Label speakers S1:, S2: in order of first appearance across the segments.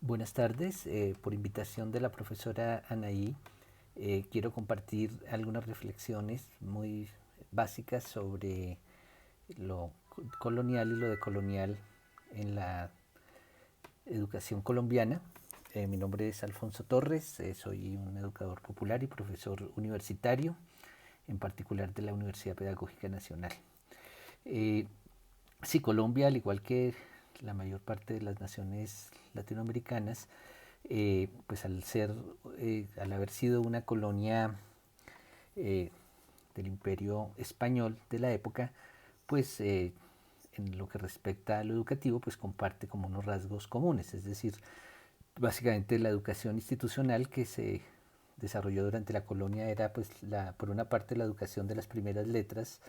S1: Buenas tardes, por invitación de la profesora Anaí, quiero compartir algunas reflexiones muy básicas sobre lo colonial y lo decolonial en la educación colombiana. Mi nombre es Alfonso Torres, soy un educador popular y profesor universitario, en particular de la Universidad Pedagógica Nacional. Eh, sí, Colombia, al igual que la mayor parte de las naciones latinoamericanas, pues al haber sido una colonia eh, del Imperio Español de la época, pues en lo que respecta a lo educativo, pues comparte como unos rasgos comunes, es decir, básicamente la educación institucional que se desarrolló durante la colonia era, pues, por una parte, la educación de las primeras letras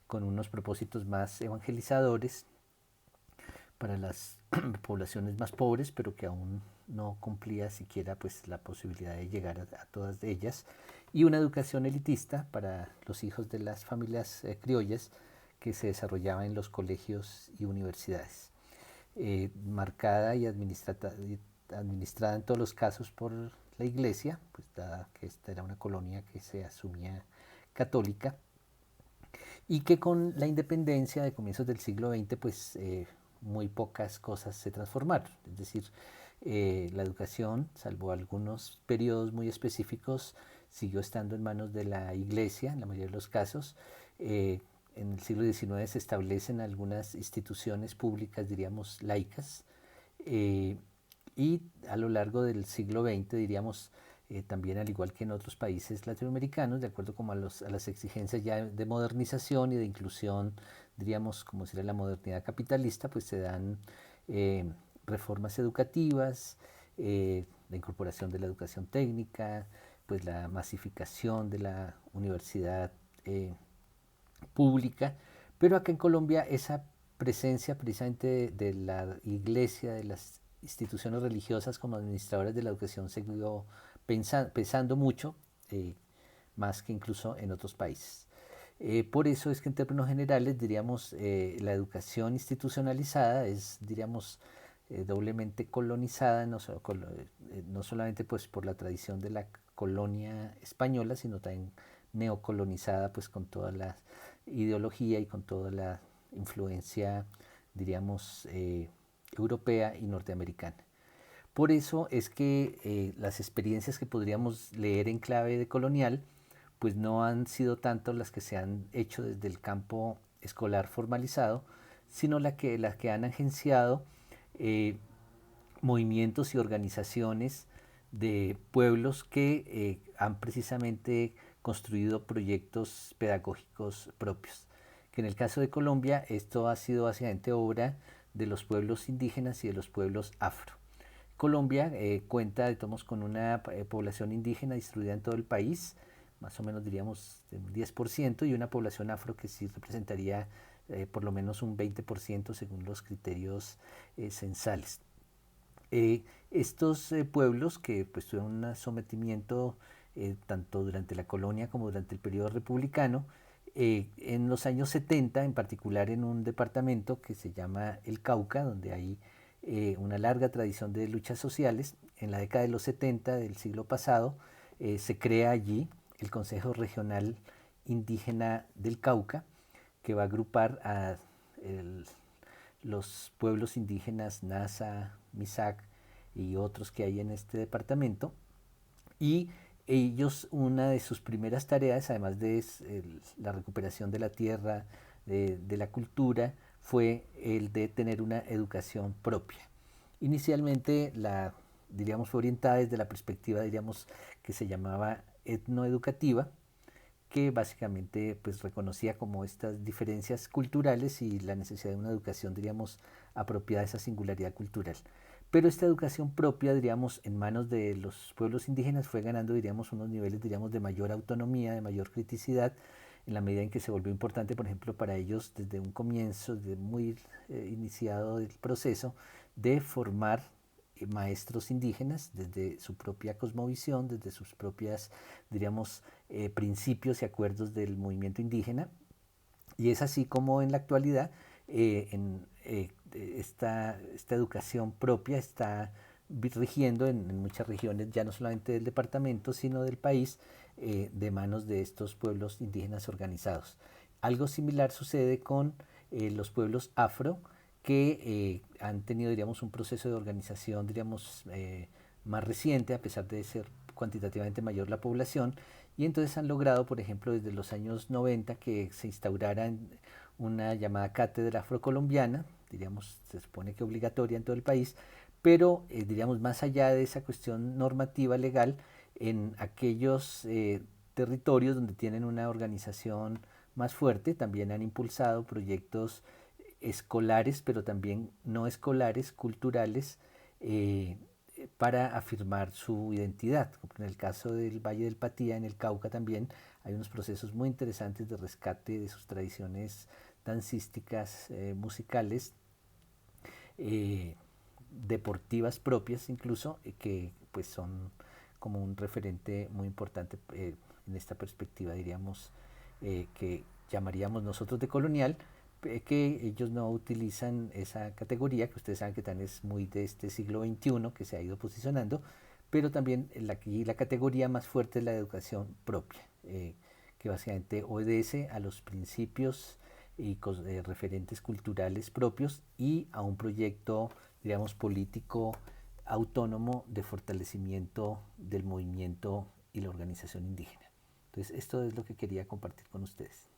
S1: con unos propósitos más evangelizadores para las poblaciones más pobres, pero que aún no cumplía siquiera, pues, la posibilidad de llegar a todas ellas, y una educación elitista para los hijos de las familias criollas que se desarrollaba en los colegios y universidades, marcada y administrada en todos los casos por la iglesia, pues dada que esta era una colonia que se asumía católica, y que con la independencia de comienzos del siglo XX, pues muy pocas cosas se transformaron. Es decir, la educación, salvo algunos periodos muy específicos, siguió estando en manos de la iglesia en la mayoría de los casos. En el siglo XIX se establecen algunas instituciones públicas, diríamos, laicas, eh, y a lo largo del siglo XX, diríamos, también al igual que en otros países latinoamericanos, de acuerdo como a las exigencias ya de modernización y de inclusión, diríamos, como sería la modernidad capitalista, pues se dan eh, reformas educativas, la incorporación de la educación técnica, pues la masificación de la universidad pública, pero acá en Colombia esa presencia precisamente de la iglesia, de las instituciones religiosas como administradoras de la educación siguió pesando mucho, eh, más que incluso en otros países. Por eso es que en términos generales diríamos la educación institucionalizada es, diríamos, doblemente colonizada, no solamente pues por la tradición de la colonia española, sino también neocolonizada pues con toda la ideología y con toda la influencia, diríamos, europea y norteamericana. Por eso es que las experiencias que podríamos leer en clave de colonial, pues no han sido tanto las que se han hecho desde el campo escolar formalizado, sino las que han agenciado eh, movimientos y organizaciones de pueblos que han precisamente construido proyectos pedagógicos propios. Que en el caso de Colombia esto ha sido básicamente obra de los pueblos indígenas y de los pueblos afro. Colombia cuenta de tomos con una población indígena distribuida en todo el país, más o menos diríamos un 10%, y una población afro que sí representaría por lo menos un 20% según los criterios censales. Estos pueblos que pues tuvieron un sometimiento tanto durante la colonia como durante el periodo republicano, en los años 70, en particular en un departamento que se llama el Cauca, donde hay una larga tradición de luchas sociales, en la década de los 70 del siglo pasado se crea allí el Consejo Regional Indígena del Cauca, que va a agrupar a el, los pueblos indígenas Nasa, Misak y otros que hay en este departamento. Y ellos, una de sus primeras tareas, además de la recuperación de la tierra, de la cultura, fue el de tener una educación propia. Inicialmente diríamos, fue orientada desde la perspectiva, diríamos, que se llamaba etnoeducativa, que básicamente pues reconocía como estas diferencias culturales y la necesidad de una educación, diríamos, apropiada a esa singularidad cultural. Pero esta educación propia, diríamos, en manos de los pueblos indígenas fue ganando, diríamos, unos niveles, diríamos, de mayor autonomía, de mayor criticidad, en la medida en que se volvió importante, por ejemplo, para ellos desde un comienzo, desde muy iniciado el proceso, de formar maestros indígenas desde su propia cosmovisión, desde sus propias, diríamos, principios y acuerdos del movimiento indígena. Y es así como en la actualidad esta educación propia está rigiendo en muchas regiones, ya no solamente del departamento, sino del país, de manos de estos pueblos indígenas organizados. Algo similar sucede con los pueblos afro, que han tenido, diríamos, un proceso de organización, diríamos, más reciente, a pesar de ser cuantitativamente mayor la población, y entonces han logrado, por ejemplo, desde los años 90 que se instaurara una llamada cátedra afrocolombiana, diríamos, se supone que obligatoria en todo el país, pero diríamos, más allá de esa cuestión normativa legal, en aquellos territorios donde tienen una organización más fuerte, también han impulsado proyectos escolares, pero también no escolares, culturales, eh, para afirmar su identidad. Como en el caso del Valle del Patía, en el Cauca también, hay unos procesos muy interesantes de rescate de sus tradiciones dancísticas, musicales, eh, deportivas propias incluso, que pues son como un referente muy importante en esta perspectiva, diríamos, que llamaríamos nosotros de colonial, que ellos no utilizan esa categoría, que ustedes saben que también es muy de este siglo XXI, que se ha ido posicionando, pero también la categoría más fuerte es la educación propia, que básicamente obedece a los principios y referentes culturales propios y a un proyecto, digamos, político autónomo de fortalecimiento del movimiento y la organización indígena. Entonces, esto es lo que quería compartir con ustedes.